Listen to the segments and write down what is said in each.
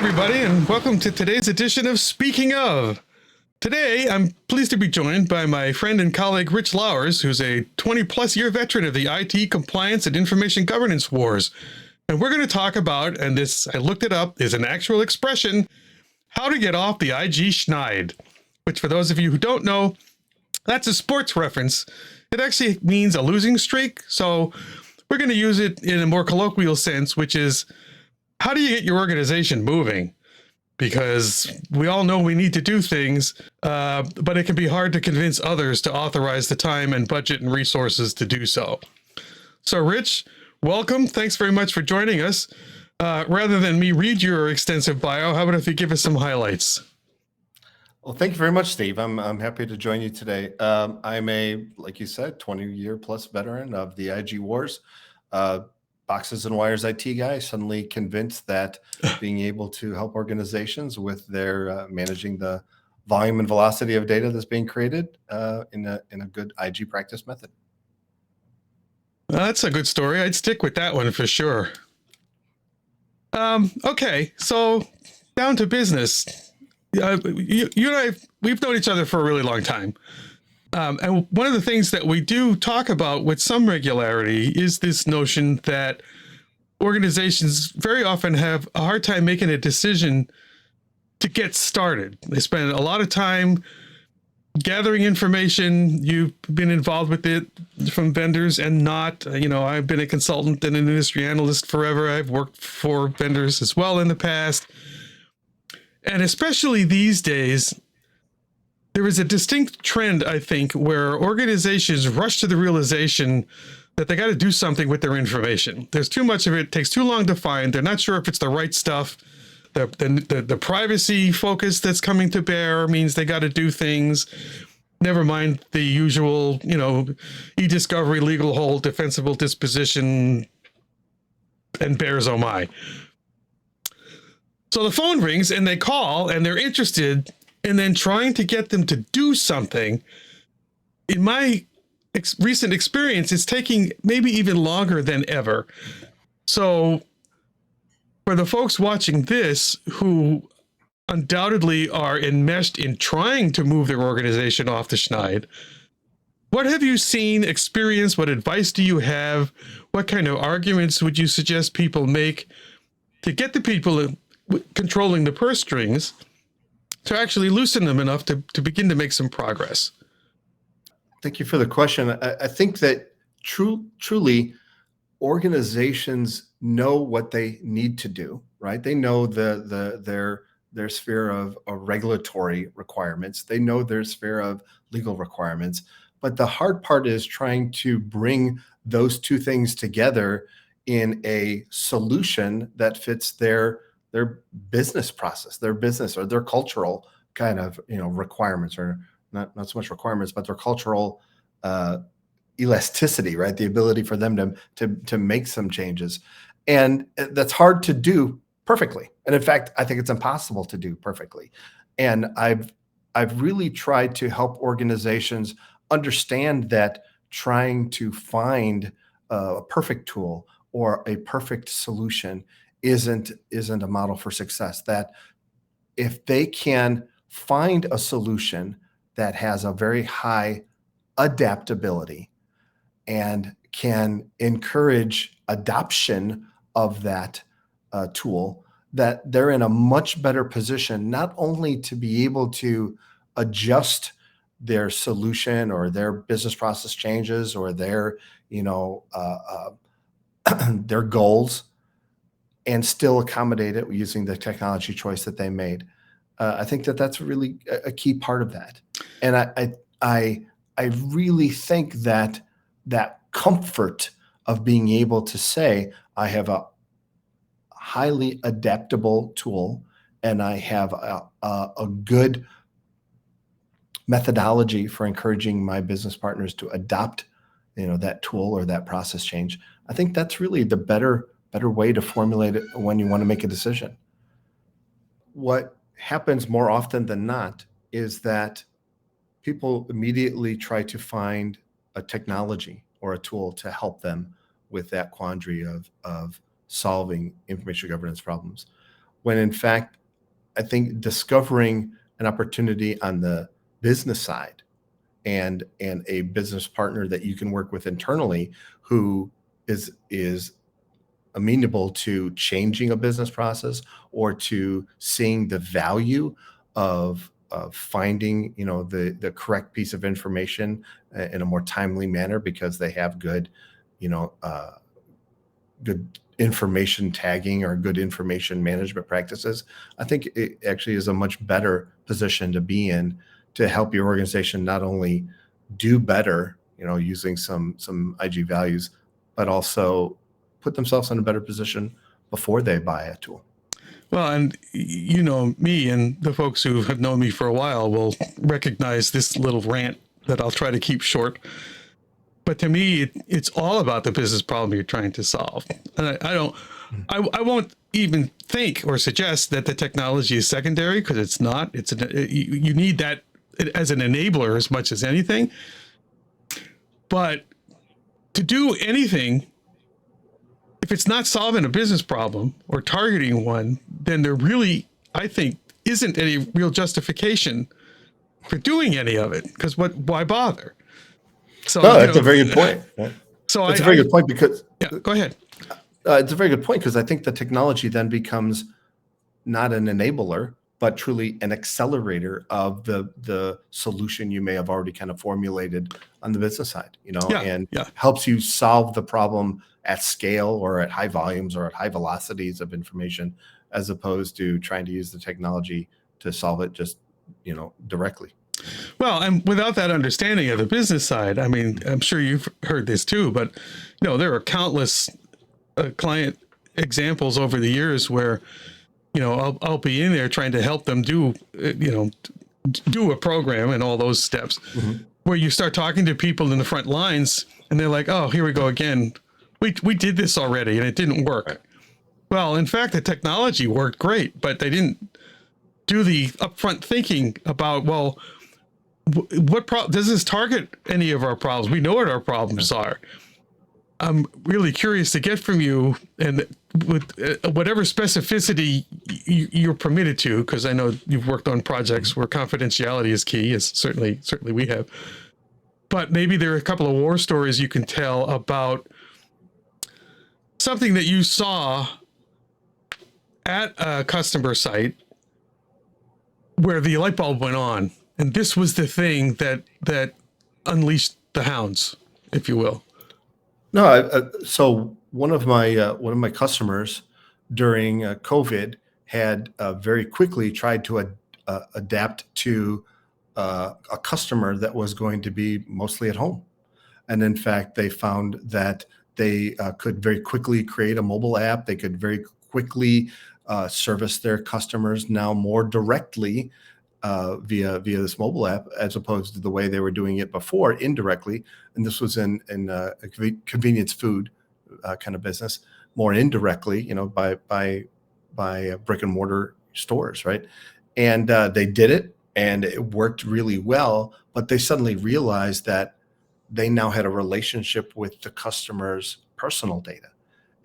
everybody, and welcome to today's edition of Speaking Of. Today, I'm pleased to be joined by my friend and colleague, Rich Lauwers, who's a 20-plus year veteran of the IT compliance and information governance wars. And we're going to talk about, and this, I looked it up, is an actual expression, how to get off the IG Schneid, which for those of you who don't know, that's a sports reference. It actually means a losing streak, so we're going to use it in a more colloquial sense, which is, how do you get your organization moving? Because we all know we need to do things, but it can be hard to convince others to authorize the time and budget and resources to do so. So, Rich, welcome. Thanks very much for joining us. Rather than me read your extensive bio, how about if you give us some highlights? Well, thank you very much, Steve. I'm happy to join you today. I'm a, like you said, 20-year plus veteran of the IG wars. Boxes and wires IT guy, suddenly convinced that being able to help organizations with their managing the volume and velocity of data that's being created in a good IG practice method. That's a good story. I'd stick with that one for sure. Okay, so down to business. You and I, we've known each other for a really long time. And one of the things that we do talk about with some regularity is this notion that organizations very often have a hard time making a decision to get started. They spend a lot of time gathering information. You've been involved with it from vendors and not. I've been a consultant and an industry analyst forever. I've worked for vendors as well in the past. And especially these days, there is a distinct trend, I think, where organizations rush to the realization that they got to do something with their information. There's too much of it. It takes too long to find. They're not sure if it's the right stuff. The privacy focus that's coming to bear means they got to do things. Never mind the usual, e-discovery, legal hold, defensible disposition, and bears oh my. So the phone rings and they call and they're interested. And then trying to get them to do something, in my recent experience, is taking maybe even longer than ever. So for the folks watching this who undoubtedly are enmeshed in trying to move their organization off the Schneid, what have you seen, experienced? What advice do you have? What kind of arguments would you suggest people make to get the people controlling the purse strings to actually loosen them enough to begin to make some progress? Thank you for the question. I think that truly organizations know what they need to do, right? They know their sphere of regulatory requirements. They know their sphere of legal requirements. But the hard part is trying to bring those two things together in a solution that fits their business process, their business or their cultural kind of requirements, or not so much requirements, but their cultural elasticity, right? The ability for them to make some changes, and that's hard to do perfectly. And in fact, I think it's impossible to do perfectly. And I've really tried to help organizations understand that trying to find a perfect tool or a perfect solution isn't a model for success. That if they can find a solution that has a very high adaptability and can encourage adoption of that tool, that they're in a much better position, not only to be able to adjust their solution or their business process changes or their their goals, and still accommodate it using the technology choice that they made. I think that that's really a key part of that. And I really think that comfort of being able to say, I have a highly adaptable tool and I have a good methodology for encouraging my business partners to adopt that tool or that process change. I think that's really the better way to formulate it when you want to make a decision. What happens more often than not is that people immediately try to find a technology or a tool to help them with that quandary of solving information governance problems. when in fact, I think discovering an opportunity on the business side and a business partner that you can work with internally who is amenable to changing a business process or to seeing the value of finding, you know, the correct piece of information in a more timely manner because they have good, you know, good information tagging or good information management practices. I think it actually is a much better position to be in to help your organization not only do better, you know, using some IG values, but also put themselves in a better position before they buy a tool. Well, and you know, me and the folks who have known me for a while will recognize this little rant that I'll try to keep short. But to me, it's all about the business problem you're trying to solve. And I won't even think or suggest that the technology is secondary, because it's not. You need that as an enabler as much as anything. But to do anything, if it's not solving a business problem or targeting one, then there really, I think, isn't any real justification for doing any of it. Because why bother? So no, that's a very good point. Right? So it's a very good point because go ahead. It's a very good point because I think the technology then becomes not an enabler, but truly an accelerator of the solution you may have already kind of formulated on the business side, you know, and helps you solve the problem at scale or at high volumes or at high velocities of information, as opposed to trying to use the technology to solve it just, you know, directly. Well, and without that understanding of the business side, I mean, I'm sure you've heard this too, but you know, there are countless client examples over the years where, you know, I'll be in there trying to help them do, you know, do a program and all those steps, where you start talking to people in the front lines and they're like, oh, here we go again. We did this already and it didn't work. Right. Well, in fact, the technology worked great, but they didn't do the upfront thinking about, well, what does this target any of our problems? We know what our problems are. I'm really curious to get from you, and with whatever specificity you're permitted to, because I know you've worked on projects where confidentiality is key, as certainly we have. But maybe there are a couple of war stories you can tell about something that you saw at a customer site where the light bulb went on, and this was the thing that unleashed the hounds, if you will. No, so one of my customers during COVID had very quickly tried to adapt to a customer that was going to be mostly at home, and in fact, they found that they could very quickly create a mobile app. They could very quickly service their customers now more directly via this mobile app, as opposed to the way they were doing it before, indirectly. And this was in a convenience food kind of business, more indirectly, you know, by brick and mortar stores, right? And they did it, and it worked really well. But they suddenly realized that they now had a relationship with the customer's personal data,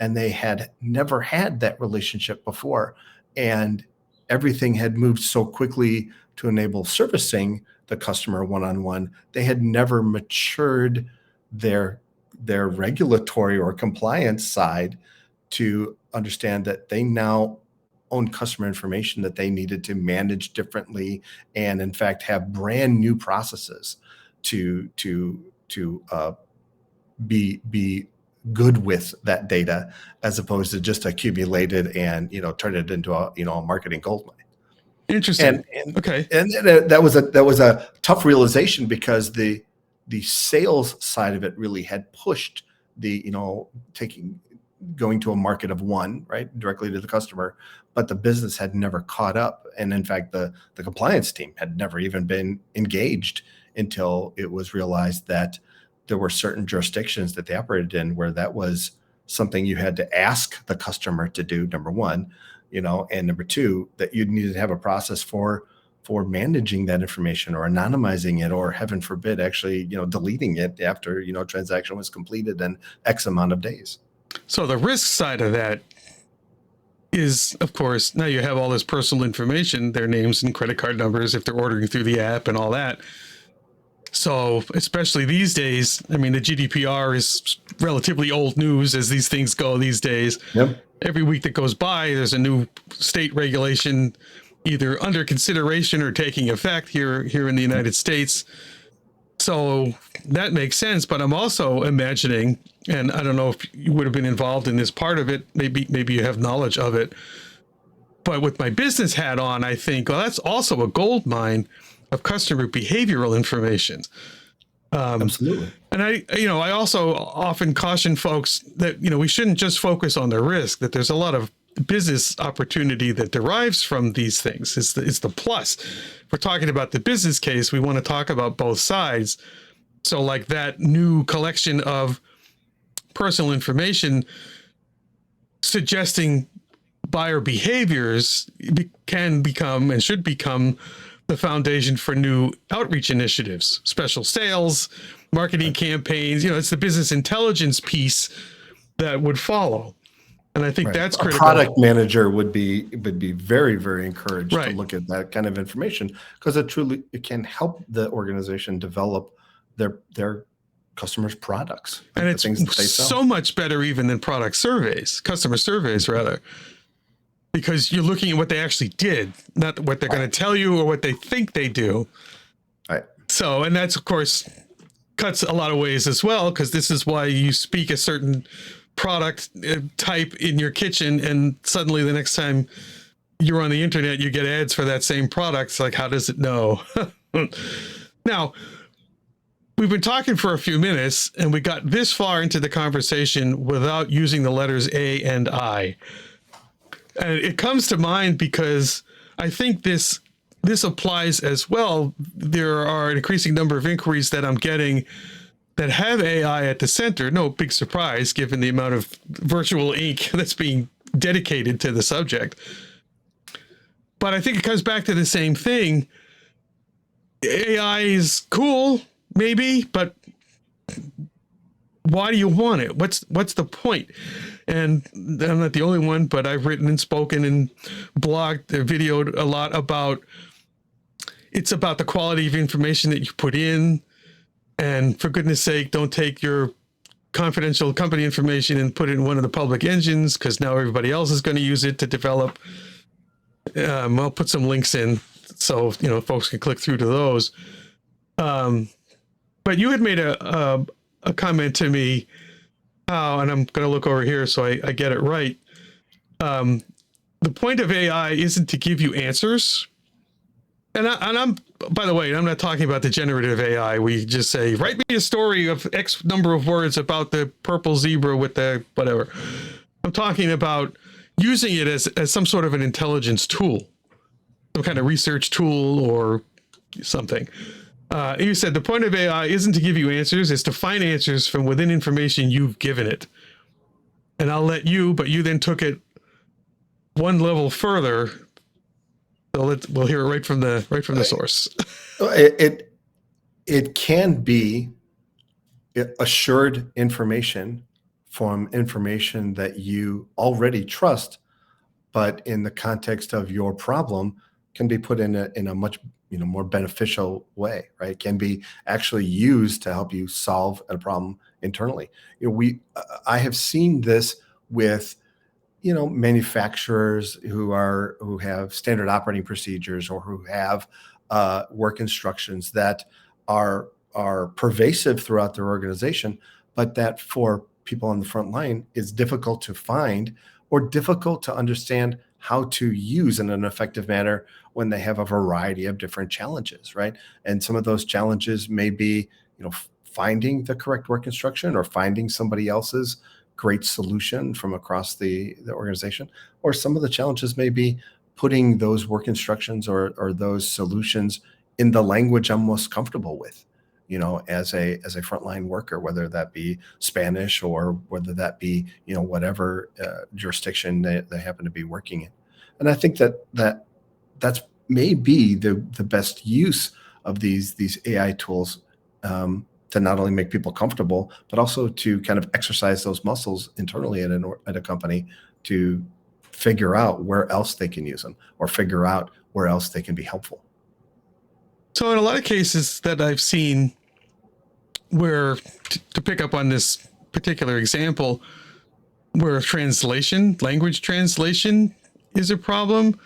and they had never had that relationship before. And everything had moved so quickly to enable servicing the customer one-on-one. They had never matured their regulatory or compliance side to understand that they now own customer information that they needed to manage differently, and in fact have brand new processes to be good with that data, as opposed to just accumulate it and, you know, turn it into a, you know, a marketing gold mine. Interesting. Okay. And that was a tough realization, because the sales side of it really had pushed the, you know, going to a market of one, right, directly to the customer, but the business had never caught up. And in fact, the compliance team had never even been engaged until it was realized that there were certain jurisdictions that they operated in where that was something you had to ask the customer to do, number one, you know, and number two, that you needed to have a process for managing that information, or anonymizing it, or heaven forbid, actually, you know, deleting it after, you know, transaction was completed in X amount of days. So the risk side of that is, of course, now you have all this personal information, their names and credit card numbers if they're ordering through the app and all that. So, especially these days, I mean, the GDPR is relatively old news as these things go these days. Yep. Every week that goes by, there's a new state regulation either under consideration or taking effect here in the United States. So that makes sense. But I'm also imagining, and I don't know if you would have been involved in this part of it, maybe you have knowledge of it. But with my business hat on, I think, well, that's also a gold mine of customer behavioral information. Absolutely. And I also often caution folks that, we shouldn't just focus on the risk, that there's a lot of business opportunity that derives from these things. It's the plus. If we're talking about the business case, we want to talk about both sides. So like that new collection of personal information suggesting buyer behaviors can become and should become the foundation for new outreach initiatives, special sales, marketing campaigns. It's the business intelligence piece that would follow. And I think that's critical. A product manager would be very, very encouraged to look at that kind of information, because it can help the organization develop their customers' products. And it's things that they sell. So much better even than customer surveys rather. Because you're looking at what they actually did, not what they're going to tell you or what they think they do. Right. So, and that's, of course, cuts a lot of ways as well, because this is why you speak a certain product type in your kitchen, and suddenly the next time you're on the internet, you get ads for that same product. It's like, how does it know? Now, we've been talking for a few minutes, and we got this far into the conversation without using the letters A and I. And it comes to mind because I think this applies as well. There are an increasing number of inquiries that I'm getting that have AI at the center. No big surprise, given the amount of virtual ink that's being dedicated to the subject. But I think it comes back to the same thing. AI is cool, maybe, but why do you want it? What's the point? And I'm not the only one, but I've written and spoken and blogged and videoed a lot about, it's about the quality of information that you put in. And for goodness sake, don't take your confidential company information and put it in one of the public engines, because now everybody else is going to use it to develop. I'll put some links in so folks can click through to those. But you had made a comment to me, and I'm going to look over here so I get it right. The point of AI isn't to give you answers. And I'm, by the way, I'm not talking about the generative AI. We just say, write me a story of X number of words about the purple zebra with the whatever. I'm talking about using it as some sort of an intelligence tool, some kind of research tool or something. You said the point of AI isn't to give you answers, it's to find answers from within information you've given it. And I'll let you, but you then took it one level further. So we'll hear it right from the source. It can be assured information from information that you already trust, but in the context of your problem can be put in a much more beneficial way, right? It can be actually used to help you solve a problem internally. I have seen this with manufacturers who have standard operating procedures or who have work instructions that are pervasive throughout their organization, but that for people on the front line is difficult to find or difficult to understand how to use in an effective manner when they have a variety of different challenges, right? And some of those challenges may be, finding the correct work instruction or finding somebody else's great solution from across the organization. Or some of the challenges may be putting those work instructions or those solutions in the language I'm most comfortable with, as a frontline worker, whether that be Spanish or whether that be, whatever jurisdiction they happen to be working in. And I think that's maybe the best use of these AI tools to not only make people comfortable, but also to kind of exercise those muscles internally at a company to figure out where else they can use them or figure out where else they can be helpful. So in a lot of cases that I've seen where, to pick up on this particular example, where language translation is a problem,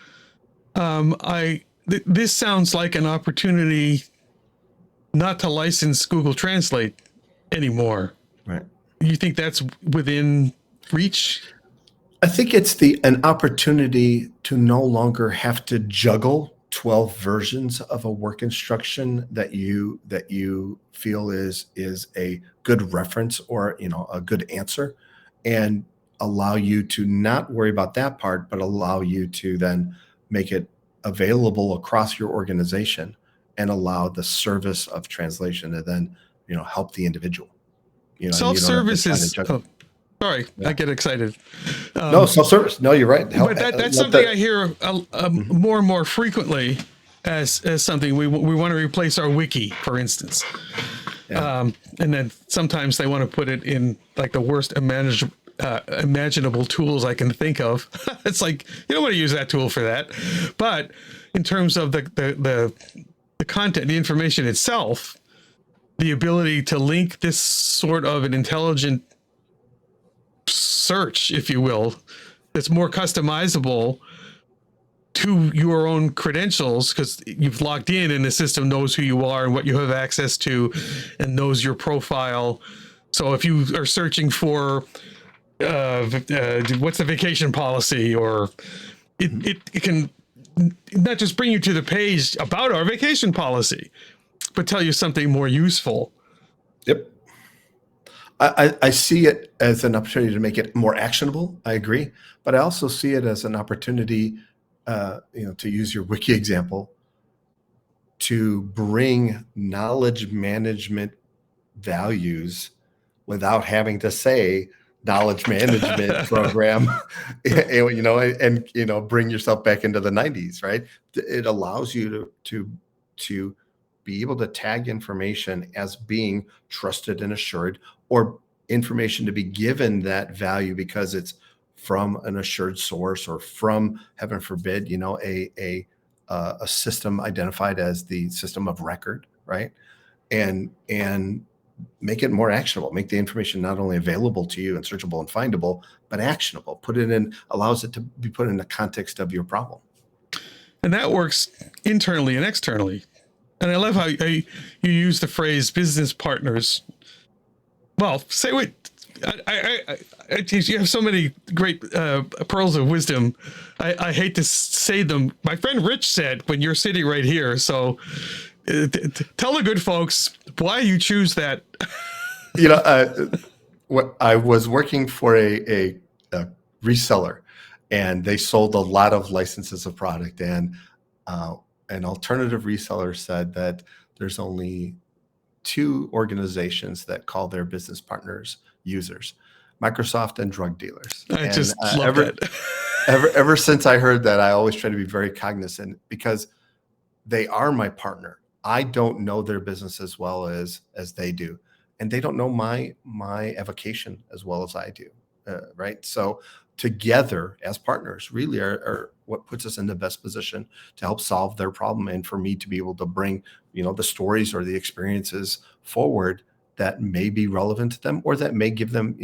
this sounds like an opportunity not to license Google Translate anymore. Right. You think that's within reach? I think it's an opportunity to no longer have to juggle 12 versions of a work instruction that you feel is a good reference or a good answer, and allow you to not worry about that part, but allow you to then make it available across your organization and allow the service of translation to then help the individual. Self-service is sorry, yeah. I get excited. No, self-service. No, you're right. But that's something I hear more and more frequently as something we want to replace our wiki, for instance. Yeah. And then sometimes they want to put it in like the worst imaginable tools I can think of. It's like, you don't want to use that tool for that. But in terms of the content, the information itself, the ability to link this sort of an intelligent search, if you will, that's more customizable to your own credentials, because you've logged in and the system knows who you are and what you have access to and knows your profile. So if you are searching for what's the vacation policy, or it can not just bring you to the page about our vacation policy, but tell you something more useful. Yep. I see it as an opportunity to make it more actionable. I agree, but I also see it as an opportunity, to use your wiki example, to bring knowledge management values without having to say knowledge management program, and bring yourself back into the 90s, right? It allows you to be able to tag information as being trusted and assured, or information to be given that value because it's from an assured source, or from, heaven forbid, a system identified as the system of record, right? And make it more actionable, make the information not only available to you and searchable and findable, but actionable. Allows it to be put in the context of your problem. And that works internally and externally. And I love how you use the phrase business partners. Well, say what you have so many great pearls of wisdom. I hate to say them. My friend Rich said when you're sitting right here. So tell the good folks why you choose that. I was working for a reseller, and they sold a lot of licenses of product, and an alternative reseller said that there's only 2 organizations that call their business partners users: Microsoft and drug dealers. I just love that. Ever since I heard that, I always try to be very cognizant, because they are my partner. I don't know their business as well as they do, and they don't know my avocation as well as I do, right? So together as partners really are what puts us in the best position to help solve their problem, and for me to be able to bring the stories or the experiences forward that may be relevant to them, or that may give them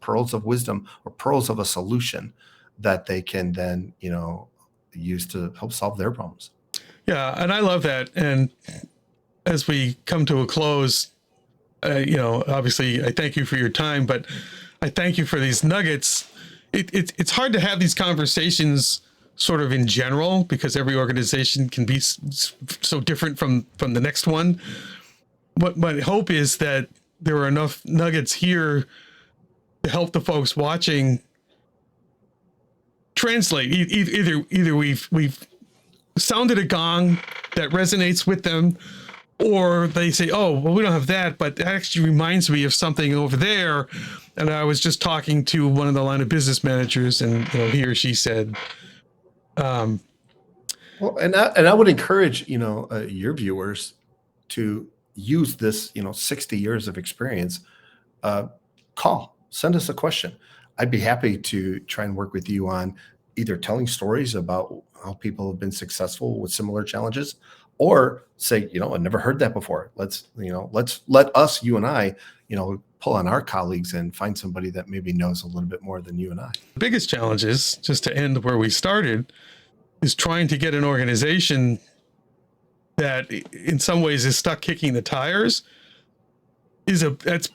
pearls of wisdom or pearls of a solution that they can then use to help solve their problems. Yeah, and I love that. And as we come to a close, obviously I thank you for your time, but I thank you for these nuggets. It's hard to have these conversations sort of in general, because every organization can be so different from the next one. What my hope is that there are enough nuggets here to help the folks watching translate. Either we've sounded a gong that resonates with them, or they say, oh, well, we don't have that, but that actually reminds me of something over there. And I was just talking to one of the line of business managers, and he or she said, well, and I would encourage your viewers to use this 60 years of experience. Send us a question. I'd be happy to try and work with you on either telling stories about how people have been successful with similar challenges, or say, I never heard that before. Let's let us, you and I, pull on our colleagues and find somebody that maybe knows a little bit more than you and I. The biggest challenge is, just to end where we started, is trying to get an organization that in some ways is stuck kicking the tires. That's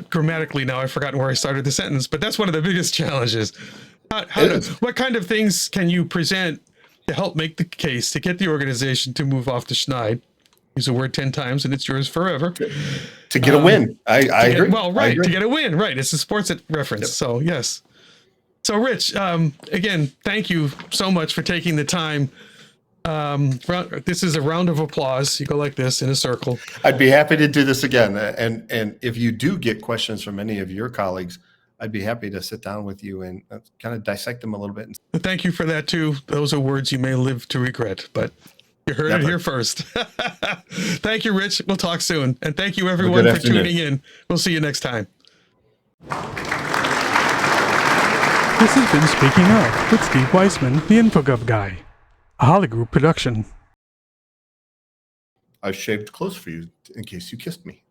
grammatically, now I've forgotten where I started the sentence, but that's one of the biggest challenges. What kind of things can you present to help make the case to get the organization to move off to Schneid? Use the word 10 times and it's yours forever. To get a win. I agree. Well, right. To get a win. Right. It's a sports reference. Yep. So, yes. So, Rich, again, thank you so much for taking the time. This is a round of applause. You go like this in a circle. I'd be happy to do this again. And if you do get questions from any of your colleagues, I'd be happy to sit down with you and kind of dissect them a little bit. Thank you for that, too. Those are words you may live to regret, but you heard it here first. Thank you, Rich. We'll talk soon. And thank you, everyone, for tuning in. We'll see you next time. This has been Speaking Of with Steve Weissman, the Infogov guy. A Holly Group production. I shaved close for you in case you kissed me.